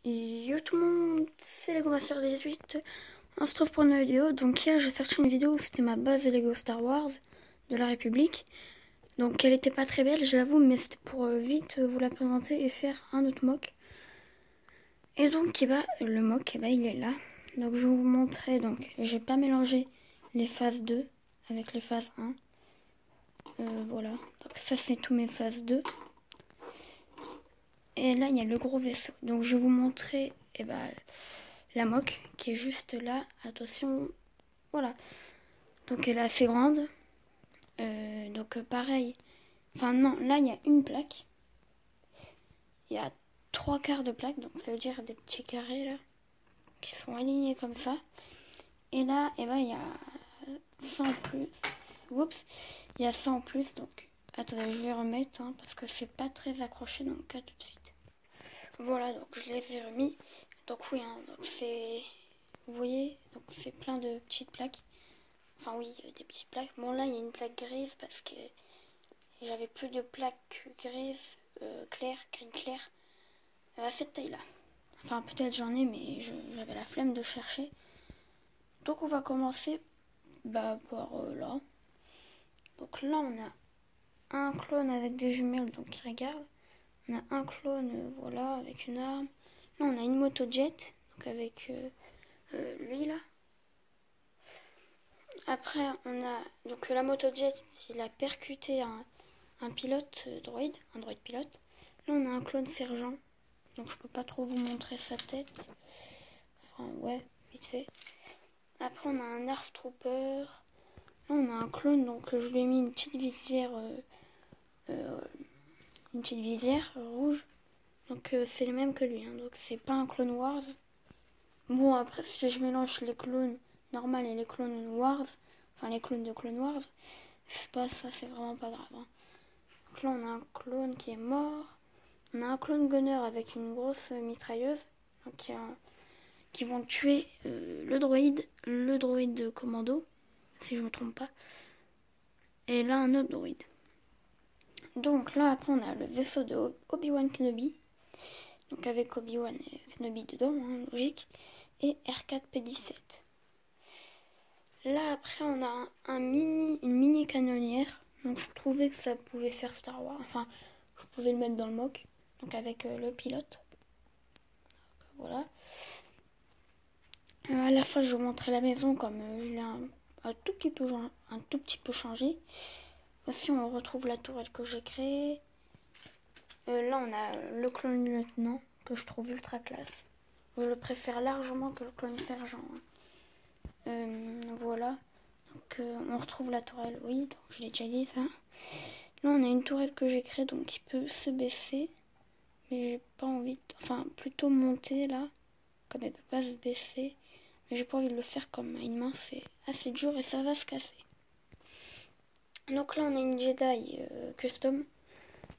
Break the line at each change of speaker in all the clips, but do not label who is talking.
Yo tout le monde, c'est Lego Master 18. On se retrouve pour une nouvelle vidéo. Donc hier j'ai sorti une vidéo où c'était ma base Lego Star Wars de la République. Donc elle était pas très belle, j'avoue, mais c'était pour vite vous la présenter et faire un autre mock. Et donc le mock il est là. Donc je vais vous montrer. Donc j'ai pas mélangé les phases 2 avec les phases 1. Voilà, donc ça c'est tous mes phases 2. Et là il y a le gros vaisseau. Donc je vais vous montrer la mock qui est juste là. Attention, voilà. Donc elle est assez grande. Pareil. Enfin non, là il y a une plaque. Il y a 3/4 de plaque, donc ça veut dire des petits carrés là qui sont alignés comme ça. Et là, il y a 100 en plus. Oups, il y a 100 en plus. Donc attendez, je vais remettre parce que c'est pas très accroché, donc à tout de suite. Voilà, donc je les ai remis. Donc oui, donc c'est, vous voyez, donc c'est plein de petites plaques. Enfin oui, des petites plaques. Bon là, il y a une plaque grise parce que j'avais plus de plaques grises claires, gris clair, à cette taille-là. Enfin peut-être j'en ai, mais j'avais la flemme de chercher. Donc on va commencer par là. Donc là on a un clone avec des jumelles, donc il regarde. On a un clone, voilà, avec une arme. Là on a une moto jet, donc avec lui là. Après on a donc la moto jet, il a percuté un pilote droïde, un droïde pilote. Là on a un clone sergent, donc je peux pas trop vous montrer sa tête. Enfin ouais, vite fait. Après on a un ARF Trooper. Là on a un clone, donc je lui ai mis une petite visière rouge. Donc c'est le même que lui, donc c'est pas un clone Wars. Bon après si je mélange les clones normal et les clones Wars, enfin les clones de Clone Wars, c'est pas ça, c'est vraiment pas grave. Donc là on a un clone qui est mort. On a un clone gunner avec une grosse mitrailleuse, donc qui vont tuer le droïde de commando, si je me trompe pas. Et là un autre droïde. Donc là après on a le vaisseau de Obi-Wan Kenobi. Donc avec Obi-Wan et Kenobi dedans, logique. Et R4-P17. Là après on a une mini canonnière. Donc je trouvais que ça pouvait faire Star Wars. Enfin je pouvais le mettre dans le mock. Donc avec le pilote. Donc, voilà. À la fin je vais vous montrer la maison comme je l'ai un tout petit peu changé. Voici on retrouve la tourelle que j'ai créée. Là on a le clone lieutenant que je trouve ultra classe. Je le préfère largement que le clone sergent. Voilà. Donc on retrouve la tourelle, oui, donc je l'ai déjà dit ça. Là on a une tourelle que j'ai créée donc qui peut se baisser. Mais j'ai pas envie enfin plutôt monter là. Comme elle peut pas se baisser. Mais j'ai pas envie de le faire comme une main, c'est assez dur et ça va se casser. Donc là on a une Jedi custom.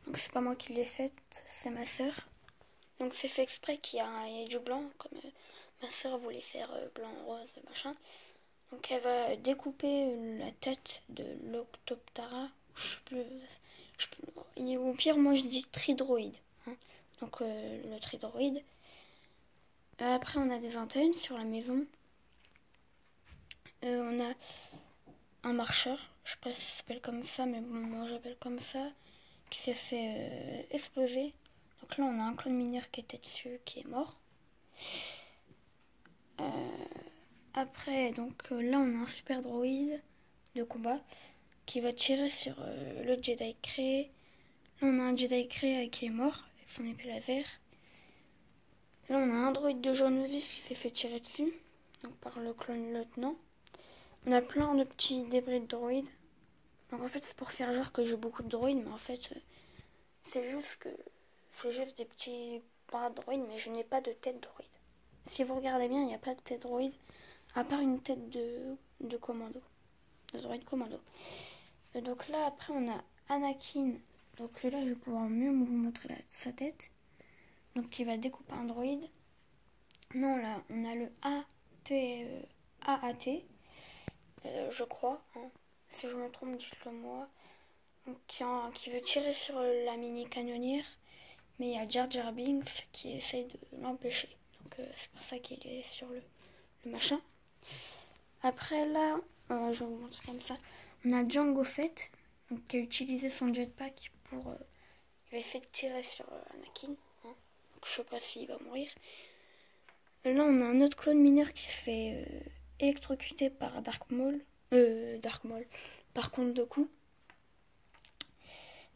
Donc c'est pas moi qui l'ai faite, c'est ma soeur. Donc c'est fait exprès qu'il y ait du blanc, comme ma soeur voulait faire blanc, rose, machin. Donc elle va découper la tête de l'Octoptara. Au pire moi je dis tridroïde. Donc le tridroïde. Après on a des antennes sur la maison. On a un marcheur, je sais pas si ça s'appelle comme ça, mais bon moi j'appelle comme ça, qui s'est fait exploser. Donc là on a un clone mineur qui était dessus, qui est mort. Après donc là on a un super droïde de combat qui va tirer sur le Jedi créé. Là on a un Jedi créé qui est mort avec son épée laser. Là on a un droïde de Geonosis qui s'est fait tirer dessus, donc par le clone lieutenant. On a plein de petits débris de droïdes. Donc en fait c'est pour faire genre que j'ai beaucoup de droïdes, mais en fait c'est juste des petits bras de droïdes, mais je n'ai pas de tête droïde. Si vous regardez bien, il n'y a pas de tête droïde, à part une tête de commando, de droïde commando. Donc là après on a Anakin, donc là je vais pouvoir mieux vous montrer sa tête. Donc qui va découper un droïde. Non là on a le AAT, je crois, si je me trompe dites-le moi. Donc, qui veut tirer sur la mini canonnière. Mais il y a Jar Jar Binks qui essaye de l'empêcher. Donc c'est pour ça qu'il est sur le machin. Après là, je vais vous montrer comme ça. On a Jango Fett, donc, qui a utilisé son jetpack pour... il va essayer de tirer sur Anakin. Hein. Donc, je sais pas s'il va mourir. Là, on a un autre clone mineur qui se fait électrocuter par Dark Maul. Par Count Dooku.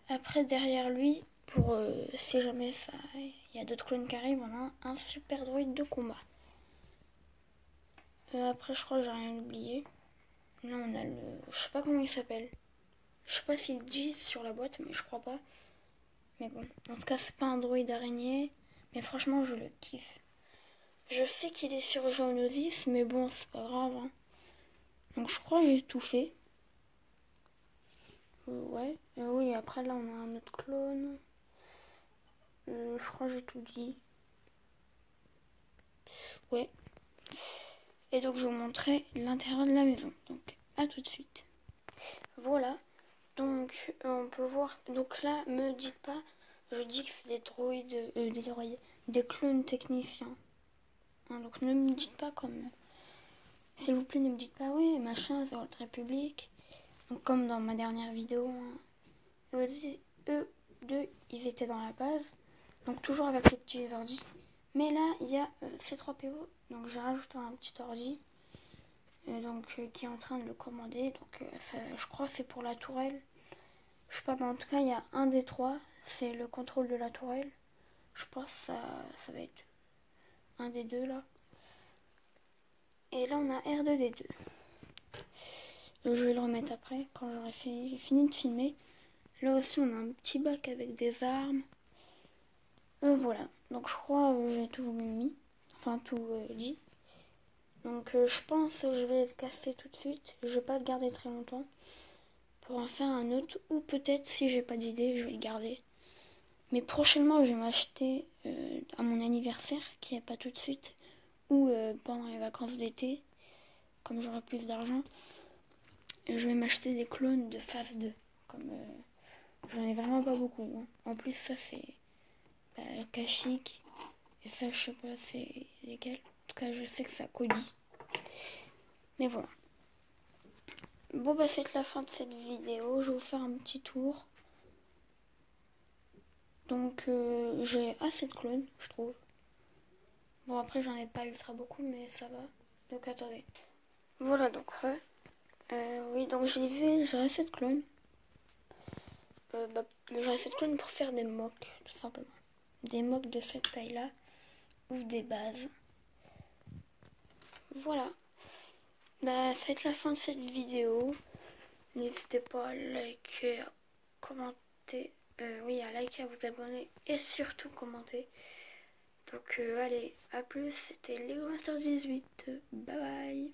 Après, derrière lui, pour si jamais ça, il y a d'autres clones qui arrivent, on a un super droïde de combat. Après, je crois que j'ai rien oublié. Là, on a le... Je sais pas comment il s'appelle. Je sais pas s'il dit sur la boîte, mais je crois pas. Mais bon, en tout cas, c'est pas un droïde araignée. Mais franchement, je le kiffe. Je sais qu'il est sur Geonosis, mais bon, c'est pas grave. Hein. Donc, je crois que j'ai tout fait. Ouais. Oui, après, là, on a un autre clone. Je crois que j'ai tout dit. Ouais. Et donc, je vais vous montrer l'intérieur de la maison. Donc, à tout de suite. Voilà. Donc, on peut voir. Donc là, me dites pas. Je dis que c'est des droïdes. Des clones techniciens. Hein, donc, ne me dites pas comme. S'il vous plaît, ne me dites pas, oui, machin, c'est Haute République. Donc, comme dans ma dernière vidéo. Hein. Eux deux, ils étaient dans la base. Donc, toujours avec les petits ordi. Mais là, il y a C3PO. Donc, j'ai rajouté un petit ordi. Qui est en train de le commander. Donc, ça, je crois que c'est pour la tourelle. Je sais pas, mais en tout cas, il y a un des trois. C'est le contrôle de la tourelle. Je pense que ça va être un des deux, là. Et là, on a R2D2. Donc, je vais le remettre après, quand j'aurai fini de filmer. Là aussi, on a un petit bac avec des armes. Voilà. Donc, je crois que j'ai tout mis. Enfin, tout dit. Donc, je pense que je vais le casser tout de suite. Je vais pas le garder très longtemps. Pour en faire un autre. Ou peut-être, si j'ai pas d'idée, je vais le garder. Mais prochainement, je vais m'acheter à mon anniversaire, qui n'est pas tout de suite, ou pendant les vacances d'été, comme j'aurai plus d'argent, je vais m'acheter des clones de phase 2. Comme j'en ai vraiment pas beaucoup. Hein. En plus, ça c'est Kashyyyk. Et ça, je sais pas c'est lesquels. En tout cas, je sais que c'est Cody. Mais voilà. Bon, bah, c'est la fin de cette vidéo. Je vais vous faire un petit tour. Donc, j'ai assez de clones, je trouve. Bon, après, j'en ai pas ultra beaucoup, mais ça va. Donc, attendez. Voilà, donc, oui, donc j'ai assez de clones. J'ai assez de clones pour faire des mocks, tout simplement. Des mocks de cette taille-là. Ou des bases. Voilà. Bah, c'est la fin de cette vidéo. N'hésitez pas à liker, à commenter. Oui, à liker, à vous abonner et surtout commenter. Donc allez, à plus, c'était Lego Master 18. Bye bye.